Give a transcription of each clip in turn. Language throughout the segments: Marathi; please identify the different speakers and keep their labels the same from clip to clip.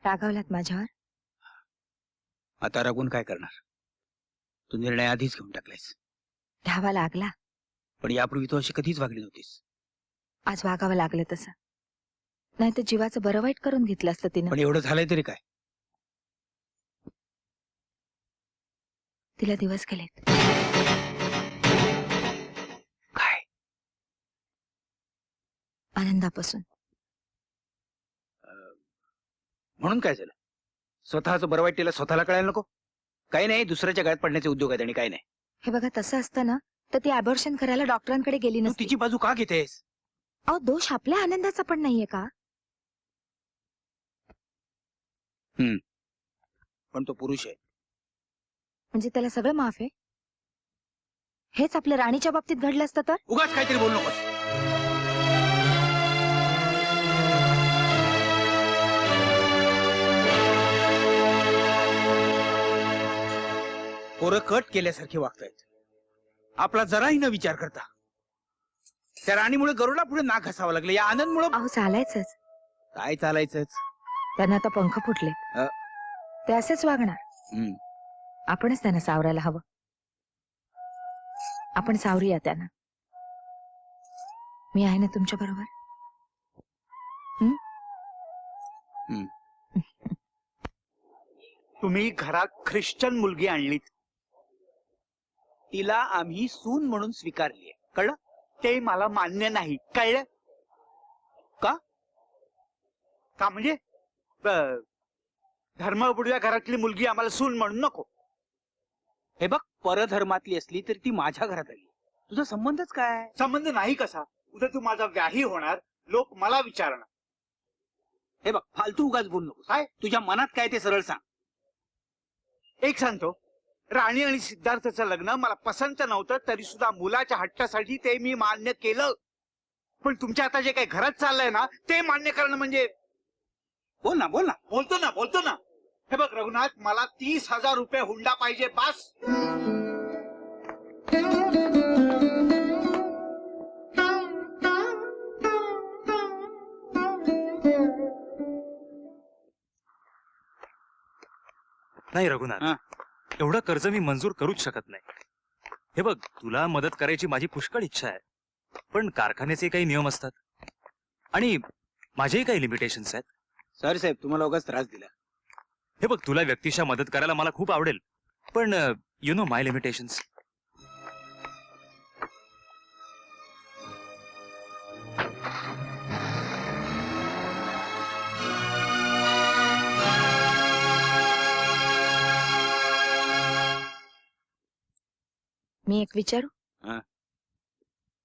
Speaker 1: रागावलात माझ्यावर?
Speaker 2: आता रागून काय करणार? तू निर्णय आधीच घेऊन टाकलायस.
Speaker 1: घ्यावा लागला.
Speaker 2: पण यापूर्वी तू अशी कधीच वागली नव्हतीस.
Speaker 1: आज वागावं लागलं तसं. नाही तर जीवाचं बरं वाईट करून घेतलं असतं तिनं.
Speaker 2: पण एवढं झालंय तरी काय?
Speaker 1: तिला दिवस गेलेत.
Speaker 2: काय?
Speaker 1: आनंदापासून.
Speaker 2: म्हणून काय झालं? स्वतःचं बरं वाईट तिला स्वतःला कळायला नको? काही नाही, दुसऱ्याच्या गळ्यात पडण्याचे उद्योग आहेत आणि काही नाही.
Speaker 1: हे बघा, तसं असतं ना तर ती अबॉर्शन करायला डॉक्टरांकडे गेली
Speaker 2: तू
Speaker 1: नसती.
Speaker 2: तिची बाजू का घेतेस?
Speaker 1: अहो, दोष आपल्या आनंदाचा पण नाहीये का?
Speaker 2: पण तो पुरुष आहे.
Speaker 1: म्हणजे त्याला सगळं माफ आहे? हेच आपल्या राणीच्या बाबतीत घडलं असतं तर?
Speaker 2: उगाच काहीतरी बोलू नकोस. पोरं कट केल्यासारखी वागतायत. आपला जराही न विचार करता. त्या राणीमुळे गरुडा पुढे नाक घासावं लागलं. या आनंदमुळे.
Speaker 1: अहो, चालायचंच.
Speaker 2: काय चालायचंच?
Speaker 1: त्यांना आता पंख फुटले. ते असेच वागणार. आपणच त्यांना सावरायला हवं. आपण सावरूया त्यांना. मी आहे ना तुमच्या बरोबर.
Speaker 3: तुम्ही घरात ख्रिश्चन मुलगी आणलीत.
Speaker 2: तिला आम्ही सून म्हणून स्वीकारली. कळलं?
Speaker 3: ते मला मान्य नाही. कळलं
Speaker 2: का?
Speaker 3: का म्हणजे धर्मबुडव्या घरातली मुलगी आम्हाला सून म्हणून नको.
Speaker 2: हे बघ, परधर्मातली असली तरी ती माझ्या घरात आली. तुझा संबंधच काय?
Speaker 3: संबंध नाही कसा? उद्या तू माझा व्याही होणार, लोक मला विचारणार.
Speaker 2: हे बघ, फालतू उगाच बोलू नको. काय तुझ्या मनात काय ते सरळ सांग.
Speaker 3: एक सांगतो, राणी आणि सिद्धार्थचं लग्न मला पसंत नव्हतं तरी सुद्धा मुलाच्या हट्टासाठी ते मी मान्य केलं. पण तुमच्या आता जे काही घरात चाललंय ना ते मान्य करणं म्हणजे.
Speaker 2: बोल ना, बोल ना.
Speaker 3: बोलतो ना. हे बघ रघुनाथ, मला 30,000 रुपये हुंडा पाहिजे, बास.
Speaker 4: नाही रघुनाथ, एवढं कर्ज मी मंजूर करूच शकत नाही. हे बघ, तुला मदत करायची माझी पुष्कळ इच्छा आहे, पण कारखान्याचे काही नियम असतात आणि माझेही काही लिमिटेशन्स आहेत.
Speaker 2: सर साहेब, तुम्हाला उगाच त्रास दिला.
Speaker 4: हे बघ, तुला व्यक्तिशः मदत करायला मला खूप आवडेल, पण यु नो माय लिमिटेशन्स.
Speaker 1: मी एक विचारू?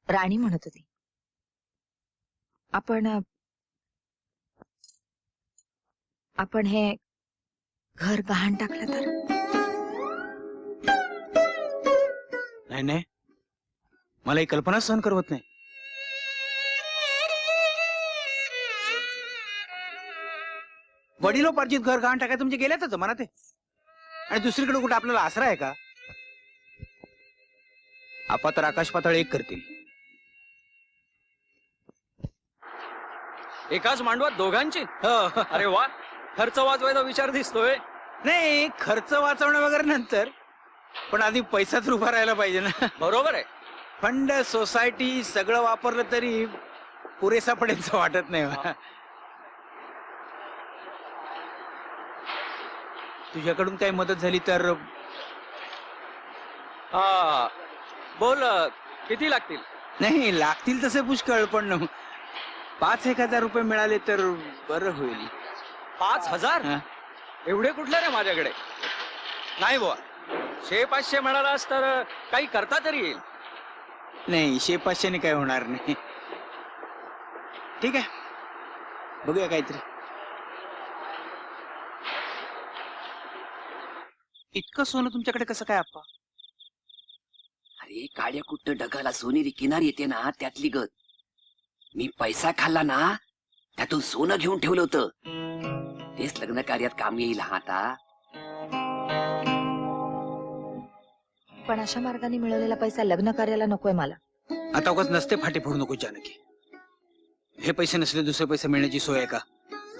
Speaker 1: राणी म्हणत होती, आपण हे घर गहाण टाकलं तर?
Speaker 2: नाही, मला ही कल्पना सहन करवत नाही. वडिलोपार्जित घर गहाण टाकायचं म्हणजे गेल्यातच मना ते. आणि दुसरीकडे कुठे आपल्याला आसरा आहे का? आपा तर आकाश पाताळ एक करतील.
Speaker 5: एकाच मांडवात दोघांची? अरे वा, खर्च वाचवायचा विचार दिसतोय.
Speaker 2: नाही, खर्च वाचवणं वगैरे नंतर, पण आधी पैसाच उभा राहायला पाहिजे ना.
Speaker 5: बरोबर आहे.
Speaker 2: फंड, सोसायटी सगळं वापरलं तरी पुरेसा पडेल वाटत नाही मला. तुझ्याकडून काही मदत झाली तर.
Speaker 5: हा, बोल, किती लागतील?
Speaker 2: नाही, लागतील तसे पुष्कळ, पण 5,000-1,000 रुपये मिळाले तर बरं होईल.
Speaker 5: 5,000? एवढे कुठले रे माझ्याकडे? नाही बुवा, 600-500 मिळालास तर काही करता तरी येईल.
Speaker 2: नाही, 600-500 काय होणार नाही. ठीक आहे, बघूया काहीतरी. इतकं सोनं तुमच्याकडे कसं काय आप्पा?
Speaker 6: अरे काळ्या कुट्ट ढगाला सोनेरी किनार येते ना, त्यातली गत. मी पैसा खाल्ला ना, त्यातून सोनं घेऊन ठेवलं होतं. तेच लग्न कार्यात काम येईल. हा आता
Speaker 1: पण अशा मार्गाने मिळवलेला पैसा लग्न कार्याला नकोय मला.
Speaker 2: आता उगाच नसते फाटे फोडू नको जानकी. हे पैसे नसले दुसरे पैसे मिळण्याची सोय आहे का?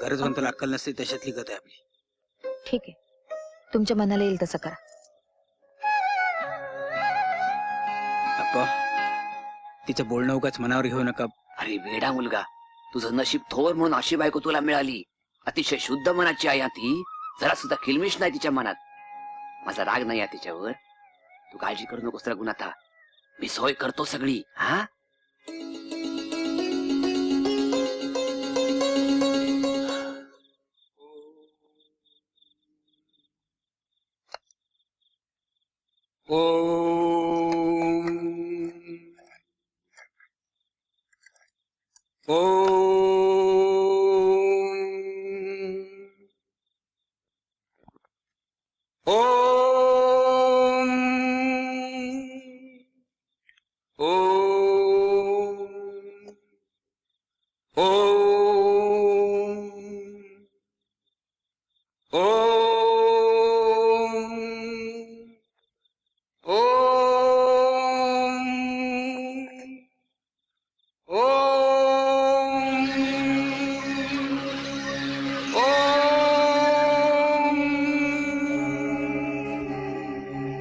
Speaker 2: गरजवंताला अक्कल नसते तशातली गत आहे आपली.
Speaker 1: ठीक आहे, तुमच्या मनाला येईल तसं करा.
Speaker 2: अप्पा, तिचं बोलणं उगाच मनावर घेऊ नका.
Speaker 6: अरे वेडा मुलगा, तुझं नशीब थोर म्हणून अशी बायको तुला मिळाली. अतिशय शुद्ध मनाची आहे हा ती, जरा सुद्धा किलमिश नाही तिच्या मनात. माझा राग नाही आहे तिच्यावर. तू काळजी करू नकोस रघुनाथा, मी सोय करतो सगळी. हा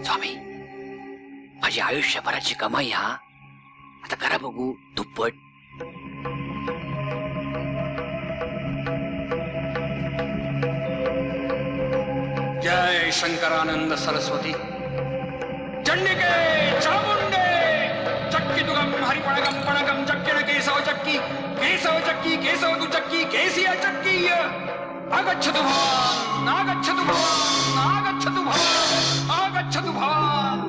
Speaker 6: स्वामी, माझी आयुष्यभराची कमाई हा आता करा बघू दुप्पट.
Speaker 5: जय शंकरानंद सरस्वती. चंडिके चामुंडे चक्की तुगम हरिपणगम पणगम चक्किन केशव चक्की केशव चक्की केशव तु चक्की केसिया चक्की आगच्छतु भवान् आगच्छतु भवान् आगच्छतु भवान् आगच्छतु भवान्.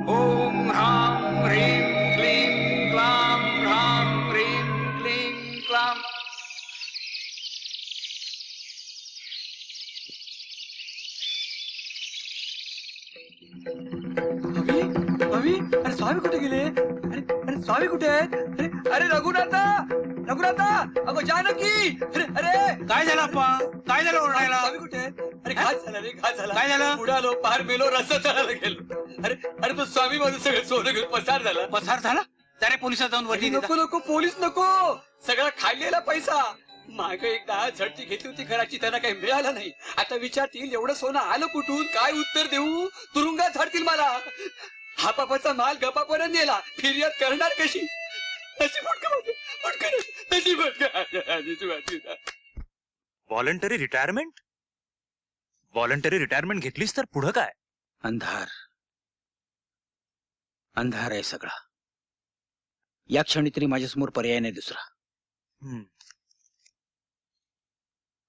Speaker 5: ओम ह्रां ह्रीं क्लीं क्लां ह्रां ह्रीं क्लीं क्लां.
Speaker 7: अरे स्वामी कुठे गेले? अरे स्वामी कुठे आहेत? अरे रघुनाथा, रघुनाथा, अगो जानकी. अरे
Speaker 2: काय झालं अप्पा? काय झालं ओरडायला?
Speaker 7: स्वामी कुठे आहेत? अरे घात झाला रे, घात झाला.
Speaker 2: काय झालं?
Speaker 7: उडालो, पार मेलो, रस्ता चढायला गेलो. अरे तो स्वामी माझं सगळं सोनं घेऊन पसार झाला.
Speaker 2: पसार झाला? त्याने पोलिसात जाऊन वरती
Speaker 7: नको नको, पोलीस नको. सगळा खाल्लेला पैसा. माग एकदा झडती घेतली होती घराची, त्यांना काही मिळालं नाही. आता विचारतील एवढं सोनं आलं कुठून, काय उत्तर देऊ? तुरुंगात झाडतील मला. हा बापाचा माल गपापर्यंत नेला, फिर्याद करणार कशी?
Speaker 4: Voluntary retirement? व्हॉलंटरी रिटायरमेंट घेतलीस तर पुढं काय?
Speaker 2: अंधार, अंधार आहे सगळा. या क्षणी तरी माझ्यासमोर पर्याय नाही दुसरा.
Speaker 4: हम्म.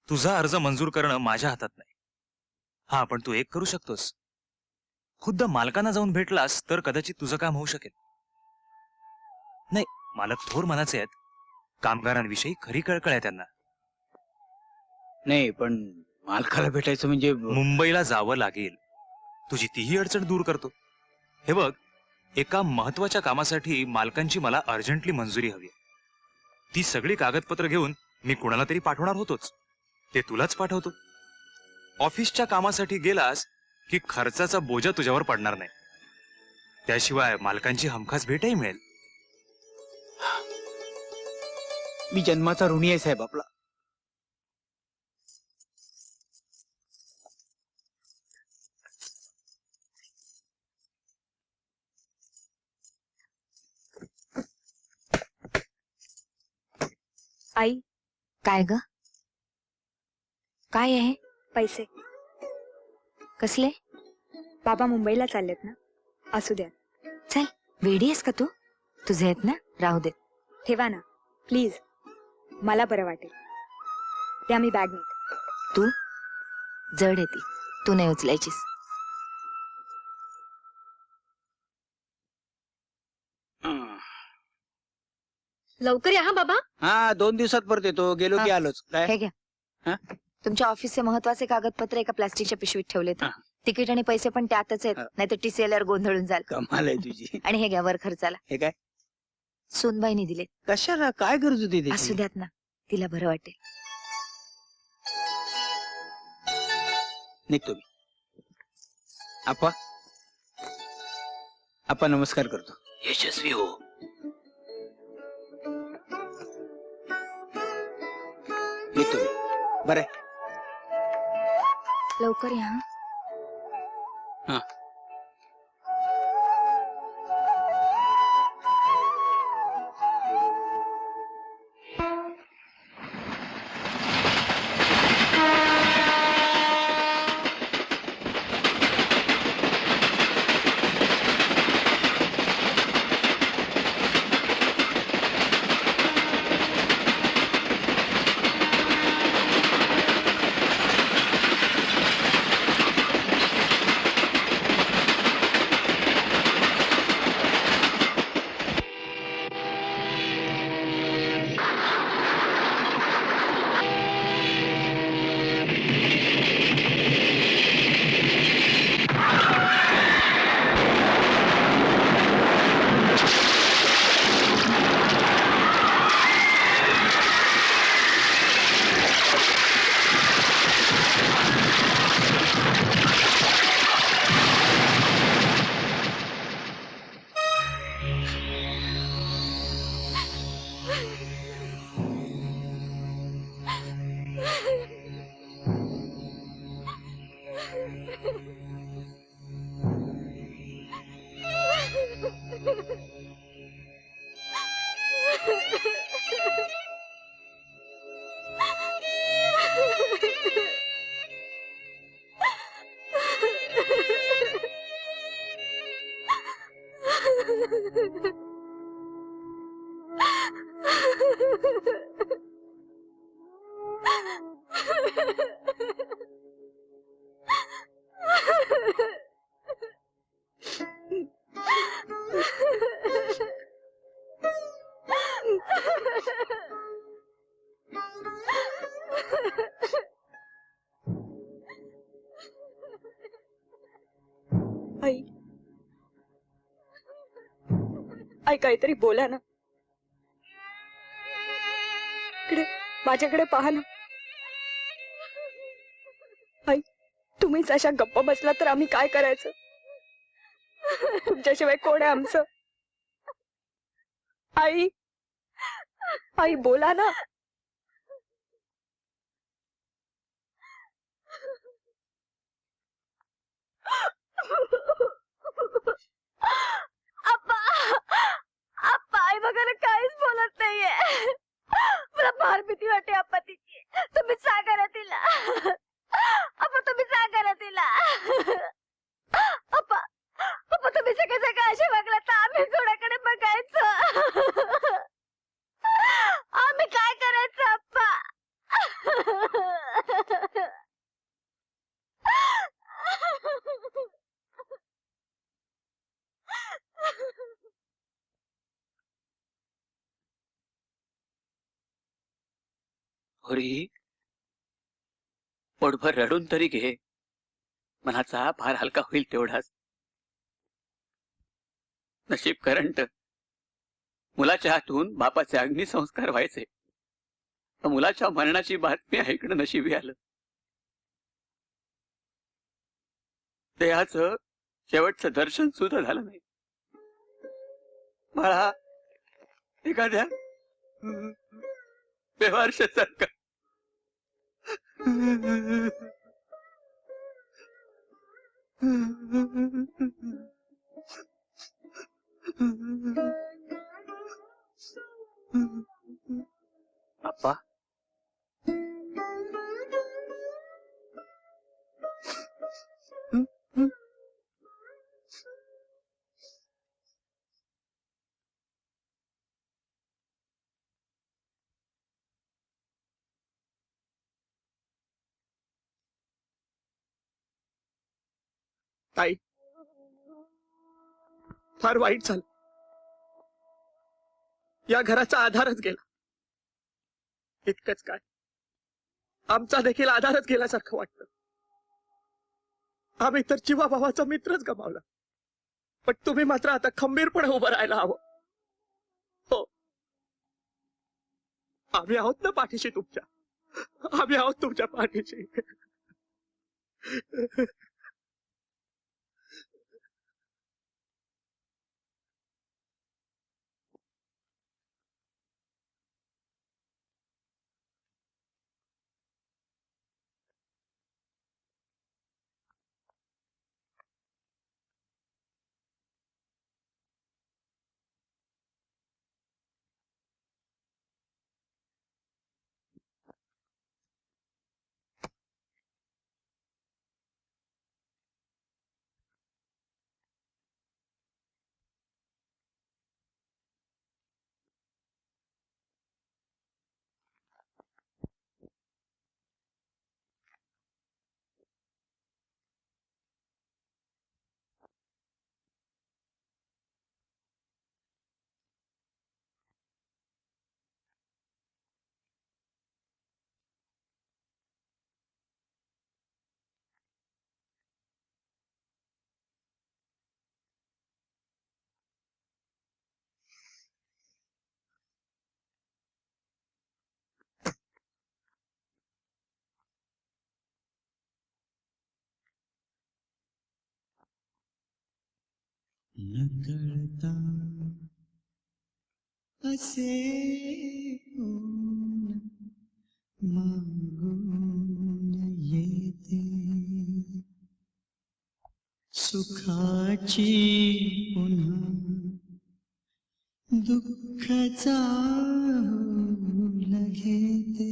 Speaker 4: तुझा अर्ज मंजूर करणं माझ्या हातात नाही. हा, पण तू एक करू शकतोस. खुद्द मालकांना जाऊन भेटलास तर कदाचित तुझं काम होऊ शकेल. नाही, मालक थोर मनाचे आहेत. कामगारांविषयी खरी कळकळ आहे त्यांना.
Speaker 2: नाही, पण मालकाला भेटायचं म्हणजे
Speaker 4: मुंबईला जावं लागेल. तुझी तीही अडचण दूर करतो. हे बघ, एका महत्वाच्या कामासाठी मालकांची मला अर्जंटली मंजुरी हवी. ती सगळी कागदपत्र घेऊन मी कुणाला तरी पाठवणार होतोच. ते तुलाच पाठवतो. ऑफिसच्या कामासाठी गेलास की खर्चाचा बोजा तुझ्यावर पडणार नाही. त्याशिवाय मालकांची हमखास भेटही मिळेल.
Speaker 2: मी जन्माचा ऋणी आहे साहेब आपला.
Speaker 1: आई, काय ग? काय आहे?
Speaker 8: पैसे.
Speaker 1: कसले?
Speaker 8: बाबा मुंबईला चाललेत ना, असू द्या.
Speaker 1: चल, वेडी आहेस का तू? तुझे आहेत ना, राहू दे.
Speaker 8: ठेवा ना प्लीज, मला बरं वाटेल. त्या मी बॅग नेते.
Speaker 1: तू जड येते, तू नाही उचलायचीस.
Speaker 8: लवकर या हा बाबा.
Speaker 2: हा, 2 दिवसात परत येतो. गेलो की आलोच. काय?
Speaker 1: हे घ्या.
Speaker 2: हा?
Speaker 1: तुमच्या ऑफिसचे महत्वाचे कागदपत्र एका प्लास्टिकच्या पिशवीत ठेवलेत.
Speaker 2: हा.
Speaker 1: तिकीट आणि पैसे पण त्यातच आहेत,
Speaker 2: हा.
Speaker 1: नाहीतर टीसीएलआर गोंधळून जाल.
Speaker 2: कमाल आहे तुझी.
Speaker 1: आणि हे घ्या वर खर्चाला.
Speaker 2: हे काय?
Speaker 1: सूनबाईने दिले.
Speaker 2: कशाला? काय गरज होती त्याची?
Speaker 1: असू द्यात ना, तिला बरं वाटेल.
Speaker 2: निघतो मी. आपा, आपा नमस्कार करतो.
Speaker 6: यशस्वी हो.
Speaker 2: निघतो मी. बरं
Speaker 8: लवकर या हं.
Speaker 9: आई आई काहीतरी बोला ना. इकडे माझ्याकडे पहा ना. आई तुम्हीच अशा गप्प बसला तर आम्ही काय करायचं. तुमच्याशिवाय कोण आहे आमचं. आई आई बोला ना. आप्पा आई वगैरे काहीच बोलत नाहीये. मला फार भीती वाटते आप्पा तिची. तुम्ही सांगा ना तिला. आप्पा तुम्ही सांगा ना तिला. आप्पा आप्पा तुम्ही सगळे सगळे असे वागला तर आम्ही कोणाकडे बघायचं. आम्ही काय करायचं आप्पा.
Speaker 6: होरी पोटभर रडून तरी घे. मनाचा भार हलका होईल तेवढाच. नशीब करंट मुलाच्या हातून बापाचे अग्निसंस्कार व्हायचे. मुलाच्या मरणाची बातमी ऐकणं नशिबी आलं. देहाचं शेवटचं दर्शन सुद्धा झालं नाही. मला एखाद्या बेवारशासारखा अप्पा
Speaker 3: ताई फार वाईट झालं. या घराचा आधारच गेला. इतकंच काय आमचा देखील आधारच गेल्यासारखं वाटतं. आम्ही तर जीवाभावाचा मित्रच गमावला. पण तुम्ही मात्र आता खंबीरपणे उभं राहायला हवं. हो आम्ही आहोत ना पाठीशी तुमच्या. आम्ही आहोत तुमच्या पाठीशी.
Speaker 10: नकळता असे कोण मागून येते सुखाची पुन्हा दुःखाचा घेते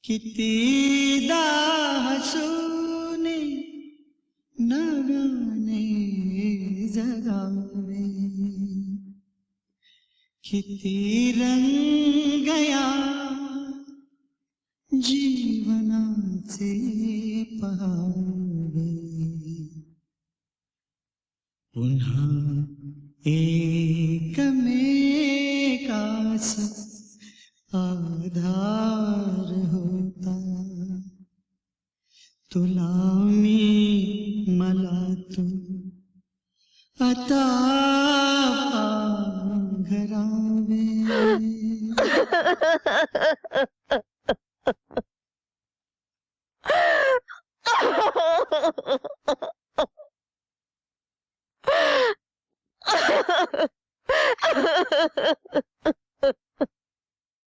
Speaker 10: कितीदा हसूने नव्याने जगावे किती रंग या जीवनाचे पहावे पुन्हा एकमेकास आधार होता तुला मी मला तू आता घरावे